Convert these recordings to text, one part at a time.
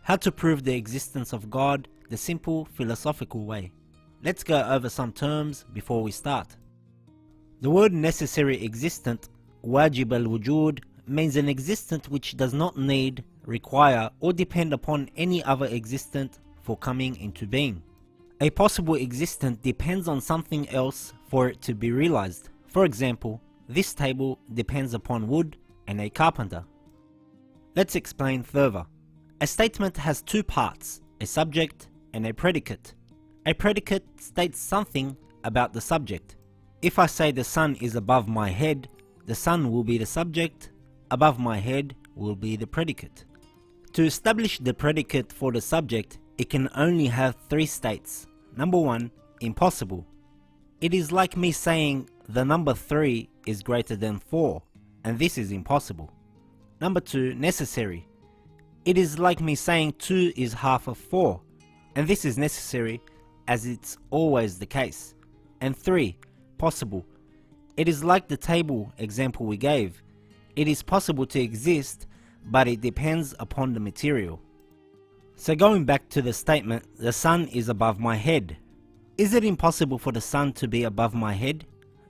How to prove the existence of God the simple philosophical way. Let's go over some terms before we start. The word necessary existent, wajib al-wujud, means an existent which does not need, require, or depend upon any other existent for coming into being. A possible existent depends on something else for it to be realized. For example, this table depends upon wood and a carpenter. Let's explain further. A statement has two parts, a subject and a predicate. A predicate states something about the subject. If I say the sun is above my head, the sun will be the subject, above my head will be the predicate. To establish the predicate for the subject, it can only have three states. Number one, impossible. It is like me saying the number 3 is greater than 4, and this is impossible. Number 2, necessary. It is like me saying 2 is half of 4, and this is necessary as it's always the case. And 3, possible. It is like the table example we gave. It is possible to exist, but it depends upon the material. So going back to the statement, the sun is above my head. Is it impossible for the sun to be above my head?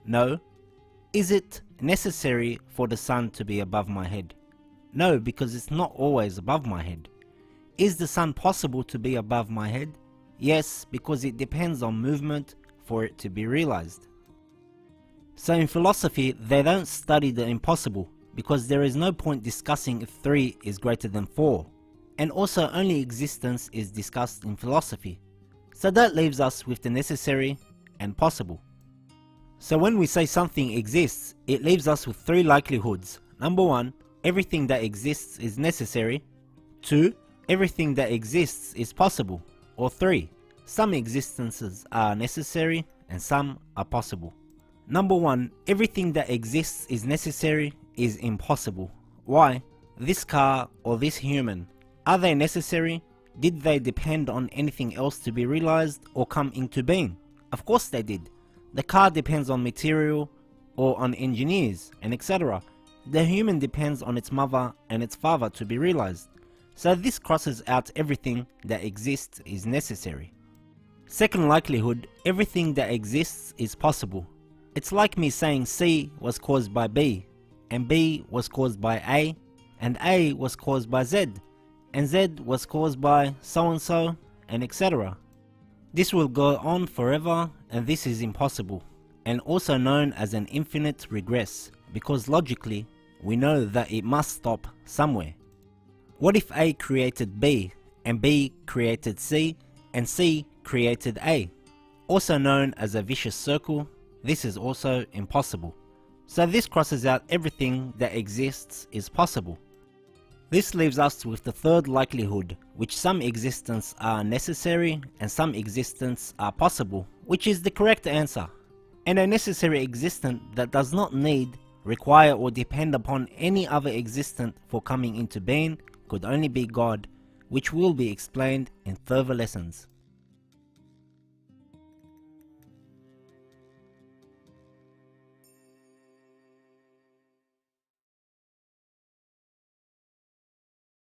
No. Is it necessary for the sun to be above my head? No, because it's not always above my head. Is the sun possible to be above my head? Yes, because it depends on movement for it to be realized. So in philosophy, they don't study the impossible, because there is no point discussing if 3 is greater than 4. And also only existence is discussed in philosophy. So that leaves us with the necessary and possible. So when we say something exists, it leaves us with 3 likelihoods. Number 1, everything that exists is necessary. 2, everything that exists is possible. Or 3, some existences are necessary and some are possible. Number 1, everything that exists is necessary is impossible. Why? This car or this human, are they necessary? Did they depend on anything else to be realized or come into being? Of course they did. The car depends on material or on engineers and etc. The human depends on its mother and its father to be realized. So this crosses out everything that exists is necessary. Second likelihood, everything that exists is possible. It's like me saying C was caused by B, and B was caused by A, and A was caused by Z, and Z was caused by so and etc. This will go on forever, and this is impossible, and also known as an infinite regress, because logically we know that it must stop somewhere. What if A created B, and B created C, and C created A? Also known as a vicious circle, this is also impossible. So this crosses out everything that exists is possible. This leaves us with the third likelihood, which some existence are necessary and some existence are possible, which is the correct answer. And a necessary existent that does not need, require or depend upon any other existent for coming into being could only be God, which will be explained in further lessons.